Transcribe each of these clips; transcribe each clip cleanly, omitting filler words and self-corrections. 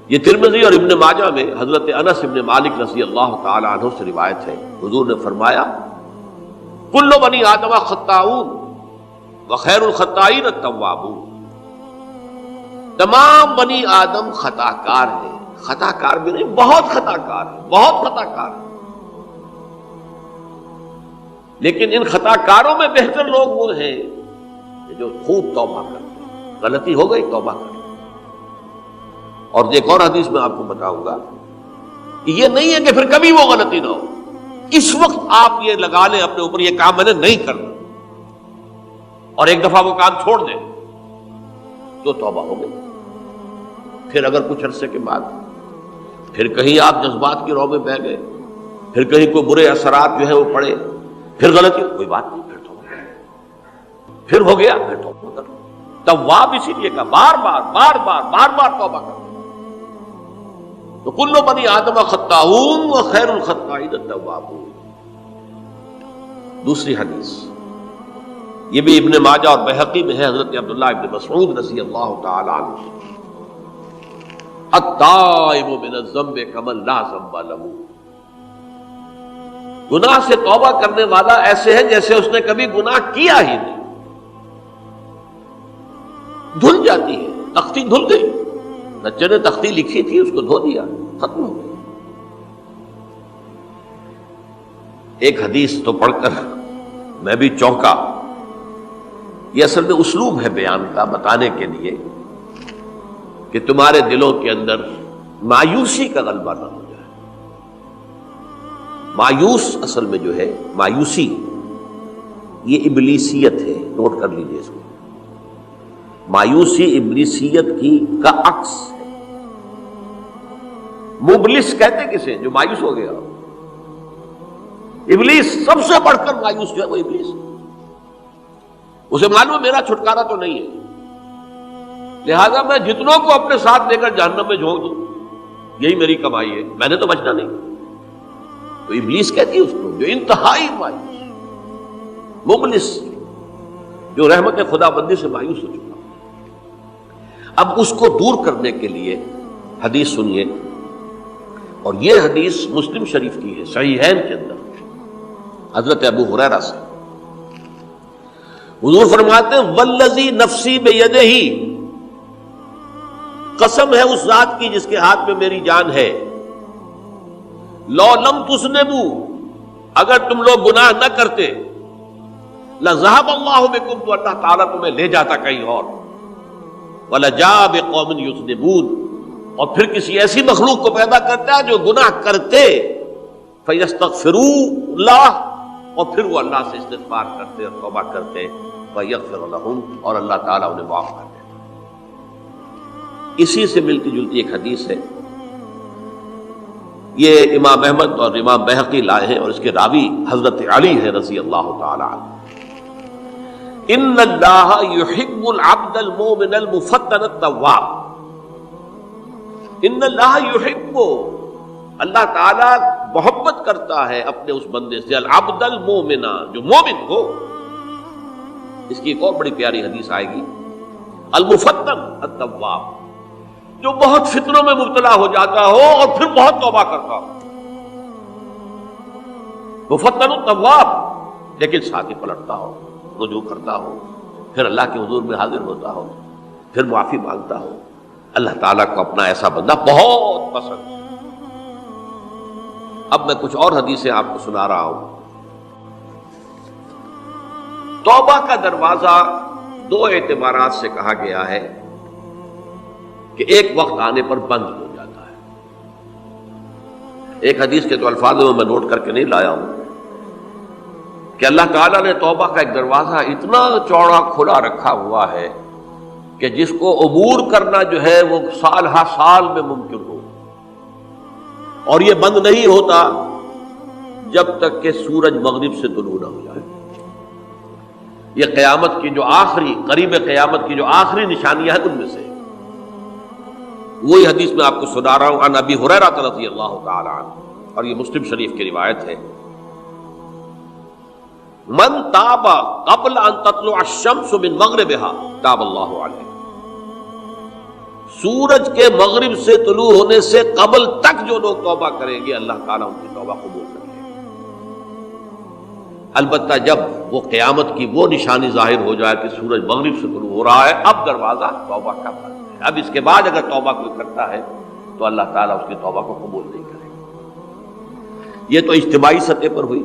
یہ ترمذی اور ابن ماجہ میں حضرت انس ابن مالک رضی اللہ تعالی عنہ سے روایت ہے، حضور نے فرمایا کل بنی آدم خطاؤون وخیر الخطائین التوابون، تمام بنی آدم خطا کار ہیں، خطا کار بھی نہیں، بہت خطا کار ہیں، بہت خطا کار ہیں، لیکن ان خطا کاروں میں بہتر لوگ وہ ہیں جو خوب توبہ کرتے ہیں، غلطی ہو گئی توبہ کرتے ہیں۔ اور ایک اور حدیث میں آپ کو بتاؤں گا کہ یہ نہیں ہے کہ پھر کبھی وہ غلطی نہ ہو، اس وقت آپ یہ لگا لیں اپنے اوپر یہ کام میں نے نہیں کرنا، اور ایک دفعہ وہ کام چھوڑ دیں تو توبہ ہو گئی۔ پھر اگر کچھ عرصے کے بعد پھر کہیں آپ جذبات کی رو میں بہہ گئے، پھر کہیں کوئی برے اثرات جو ہے وہ پڑے، پھر غلطی، کوئی بات نہیں، پھر توبہ، پھر ہو گیا، پھر توبہ کرو۔ تواب اسی لیے کہا بار بار بار بار بار بار توبہ کرو۔ تو کل بنی آدم خطاؤون وخیر الخطائین التوابون۔ دوسری حدیث یہ بھی ابن ماجہ اور بہقی میں ہے، حضرت عبداللہ ابن مسعود رضی اللہ تعالی عنہ، التائب من الذنب کمن لا ذنب له، گناہ سے توبہ کرنے والا ایسے ہے جیسے اس نے کبھی گناہ کیا ہی نہیں، دھل جاتی ہے، تختی دھل گئی، بچے نے تختی لکھی تھی اس کو دھو دیا، ختم ہو گئی۔ ایک حدیث تو پڑھ کر میں بھی چونکا، یہ اصل میں اسلوب ہے بیان کا، بتانے کے لیے کہ تمہارے دلوں کے اندر مایوسی کا غلبہ نہ ہو جائے۔ مایوس اصل میں جو ہے مایوسی یہ ابلیسیت ہے، نوٹ کر لیجیے اس کو، مایوسی ابلیسیت کی کا عکس ہے۔ مبلس کہتے کسے؟ جو مایوس ہو گیا۔ ابلیس سب سے بڑھ کر مایوس جو ہے وہ ابلیس ہے، اسے معلوم میرا چھٹکارا تو نہیں ہے، لہذا میں جتنوں کو اپنے ساتھ لے کر جہنم میں جھونک دوں یہی میری کمائی ہے، میں نے تو بچنا نہیں۔ تو ابلیس کہتی ہے اس کو جو انتہائی مایوس، مبلس، جو رحمت خدا بندی سے مایوس ہو چکا۔ اب اس کو دور کرنے کے لیے حدیث سنیے، اور یہ حدیث مسلم شریف کی ہے، صحیحین کے اندر، حضرت ابو ہریرہ سے۔ حضور فرماتے ہیں والذی نفسی بیدہ، قسم ہے اس ذات کی جس کے ہاتھ میں میری جان ہے، لو لم تذنبوا، اگر تم لوگ گناہ نہ کرتے، لذهب اللہ بکم، تو اللہ تعالیٰ تمہیں لے جاتا کہیں اور، وَلَجَاءَ بِقَوْمٍ يُذْنِبُونَ، اور پھر کسی ایسی مخلوق کو پیدا کرتا ہے جو گناہ کرتے، فَيَسْتَغْفِرُوا اللَّهَ، اور پھر وہ اللہ سے استغفار کرتے اور توبہ کرتے، وَيَغْفِرُ لَهُمْ، اور اللہ تعالیٰ انہیں معاف کر دیتا۔ اسی سے ملتی جلتی ایک حدیث ہے، یہ امام احمد اور امام بہقی لائے ہیں، اور اس کے راوی حضرت علی ہے رضی اللہ تعالی عنہ۔ ان اللہ یحب العبد المؤمن المفتن التواب، ان اللہ یحب، اللہ تعالی محبت کرتا ہے اپنے اس بندے سے، العبد المؤمن، جو مومن ہو۔ اس کی ایک اور بڑی پیاری حدیث آئے گی، المفتن التواب، جو بہت فتنوں میں مبتلا ہو جاتا ہو اور پھر بہت توبہ کرتا ہو، مفتن التواب، لیکن ساتھ ہی پلٹتا ہو، رجوع کرتا ہو، پھر اللہ کے حضور میں حاضر ہوتا ہو، پھر معافی مانگتا ہو۔ اللہ تعالیٰ کو اپنا ایسا بندہ بہت پسند ہے۔ اب میں کچھ اور حدیثیں آپ کو سنا رہا ہوں۔ توبہ کا دروازہ دو اعتبارات سے کہا گیا ہے کہ ایک وقت آنے پر بند ہو جاتا ہے۔ ایک حدیث کے تو الفاظ میں نوٹ کر کے نہیں لایا ہوں کہ اللہ تعالیٰ نے توبہ کا ایک دروازہ اتنا چوڑا کھلا رکھا ہوا ہے کہ جس کو عبور کرنا جو ہے وہ سال ہر سال میں ممکن ہو، اور یہ بند نہیں ہوتا جب تک کہ سورج مغرب سے طلوع نہ ہو جائے۔ یہ قیامت کی جو آخری، قریب قیامت کی جو آخری نشانیاں ہیں ان میں سے وہی حدیث میں آپ کو سنا رہا ہوں، عن ابی ہریرہ رضی اللہ تعالی عنہ، اور یہ مسلم شریف کی روایت ہے، من تاب قبل ان تطلع الشمس من مغربها تاب اللہ علیہ، سورج کے مغرب سے طلوع ہونے سے قبل تک جو لوگ توبہ کریں گے اللہ تعالیٰ ان کی توبہ قبول کریں گے۔ البتہ جب وہ قیامت کی وہ نشانی ظاہر ہو جائے کہ سورج مغرب سے طلوع ہو رہا ہے، اب دروازہ توبہ کا بند ہے۔ اب اس کے بعد اگر توبہ کوئی کرتا ہے تو اللہ تعالیٰ اس کی توبہ کو قبول نہیں کرے گا۔ یہ تو اجتماعی سطح پر ہوئی،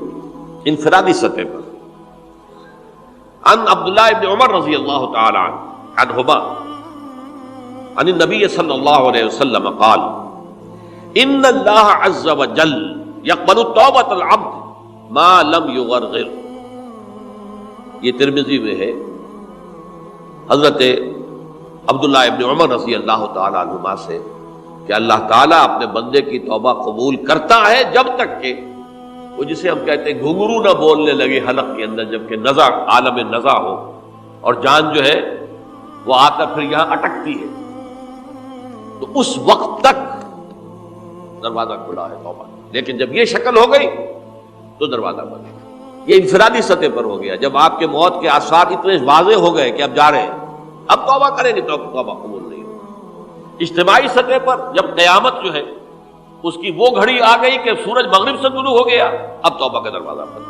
انفرادی سطح پر۔ عن عبداللہ ابن عمر رضی اللہ تعالی عنہما عن النبی صلی اللہ علیہ وسلم قال ان اللہ عز وجل یقبل توبۃ العبد ما لم یغرغر۔ یہ ترمذی میں ہے، حضرت عبداللہ ابن عمر رضی اللہ تعالی عنہما سے کہ اللہ تعالیٰ اپنے بندے کی توبہ قبول کرتا ہے جب تک کہ وہ جسے ہم کہتے ہیں گھنگرو نہ بولنے لگے حلق کے اندر، جبکہ نزع عالم نزع ہو اور جان جو ہے وہ آ کر پھر یہاں اٹکتی ہے، تو اس وقت تک دروازہ کھلا ہے توبہ۔ لیکن جب یہ شکل ہو گئی تو دروازہ بند ہے۔ یہ انفرادی سطح پر ہو گیا، جب آپ کے موت کے آثار اتنے واضح ہو گئے کہ اب جا رہے ہیں، اب توبہ کریں گے تو توبہ قبول نہیں ہوگی۔ اجتماعی سطح پر جب قیامت جو ہے اس کی وہ گھڑی آ گئی کہ سورج مغرب سے طلوع ہو گیا، اب توبہ کا دروازہ بند۔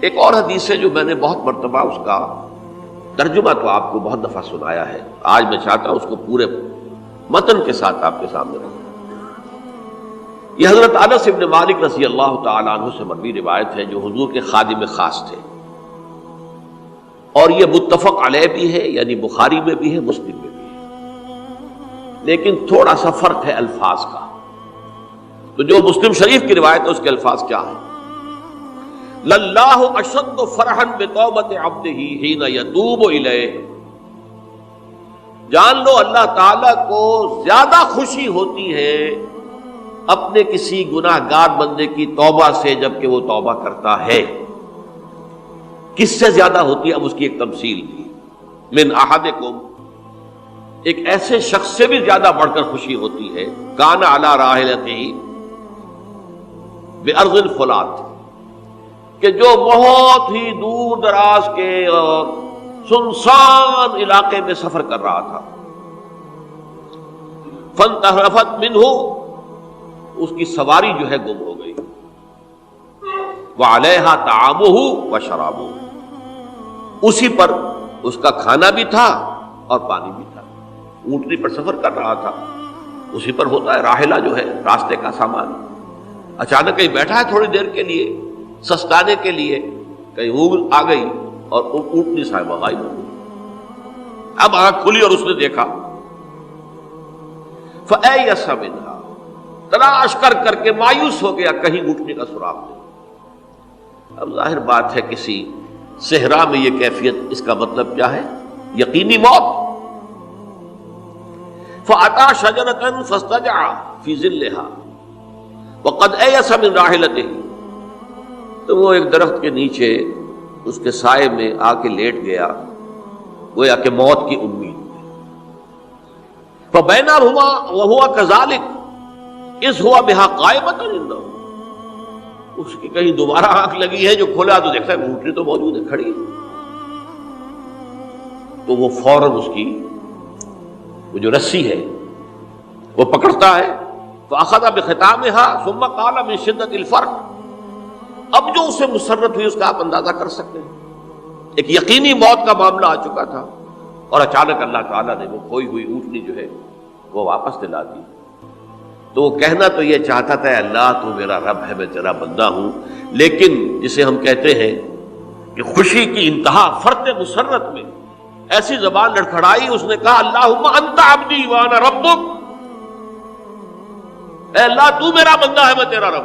ایک اور حدیث ہے جو میں نے بہت مرتبہ اس کا ترجمہ تو آپ کو بہت دفعہ سنایا ہے، آج میں چاہتا ہوں اس کو پورے متن کے ساتھ آپ کے سامنے رکھوں۔ یہ حضرت انس بن مالک رضی اللہ تعالیٰ عنہ سے مروی روایت ہے، جو حضور کے خادم خاص تھے، اور یہ متفق علیہ بھی ہے، یعنی بخاری میں بھی ہے، مسلم میں بھی ہے، لیکن تھوڑا سا فرق ہے الفاظ کا۔ تو جو مسلم شریف کی روایت ہے اس کے الفاظ کیا ہیں؟ للہ اشد فرحا بتوبۃ عبدہ حین یتوب الیہ۔ جان لو اللہ تعالیٰ کو زیادہ خوشی ہوتی ہے اپنے کسی گناہ گار بندے کی توبہ سے جبکہ وہ توبہ کرتا ہے۔ کس سے زیادہ ہوتی ہے؟ اب اس کی ایک تمثیل دی، من احدکم، ایک ایسے شخص سے بھی زیادہ بڑھ کر خوشی ہوتی ہے، کان علی راحلتہ بارض الفلات، کہ جو بہت ہی دور دراز کے اور سنسان علاقے میں سفر کر رہا تھا، فانتحرفت منہ، اس کی سواری جو ہے گم ہو گئی، وعلیہا طعامہ وشرابہ، اسی پر اس کا کھانا بھی تھا اور پانی بھی تھا، اونٹنی پر سفر کر رہا تھا، اسی پر ہوتا ہے راحلہ جو ہے راستے کا سامان۔ اچانک کہیں بیٹھا ہے تھوڑی دیر کے لیے سستانے کے لیے، کہیں اونگ آ گئی اور اونٹنی صاحبہ غائب ہو گئی۔ اب آنکھ کھلی اور اس نے دیکھا، فَأَيَّسَ مِنْهَا، تلاش کر کر کے مایوس ہو گیا، کہیں اونٹنی کا سراغ نہیں۔ اب ظاہر بات ہے کسی صحرا میں یہ کیفیت، اس کا مطلب کیا ہے؟ یقینی موت۔ فَأَتَى شَجَرَةً فَاسْتَجَعَ فِي ظِلِّهَا وَقَدْ أَيَسَ مِنْ رَاحِلَتِهِ، تو وہ ایک درخت کے نیچے اس کے سائے میں آ کے لیٹ گیا، گویا کہ موت کی امید۔ فَبَيْنَهُمَا وَهُوَ كَذَلِكَ إِذْ هُوَ بِهَا قَائِمَةٌ عِندَهُ، اس کی کہیں دوبارہ آنکھ لگی ہے، جو کھولا تو دیکھتا ہے اونٹنی تو موجود ہے، کھڑی ہے، تو وہ فوراً اس کی وہ جو رسی ہے وہ پکڑتا ہے، فَأَخَذَ بِخِتَامِهَا ثُمَّ قَالَ مِن شِدَّةِ الْفَرْقِ، اب جو اسے مسرت ہوئی اس کا آپ اندازہ کر سکتے ہیں، ایک یقینی موت کا معاملہ آ چکا تھا، اور اچانک اللہ تعالیٰ نے وہ کھوئی ہوئی اونٹنی جو ہے وہ واپس دلا دی۔ تو وہ کہنا تو یہ چاہتا تھا، اللہ تو میرا رب ہے، میں تیرا بندہ ہوں، لیکن جسے ہم کہتے ہیں کہ خوشی کی انتہا فرط مسرت میں ایسی زبان لڑکھڑائی، اس نے کہا اللہم انت عبدی وانا ربک، اے اللہ تو میرا بندہ ہے، میں تیرا رب۔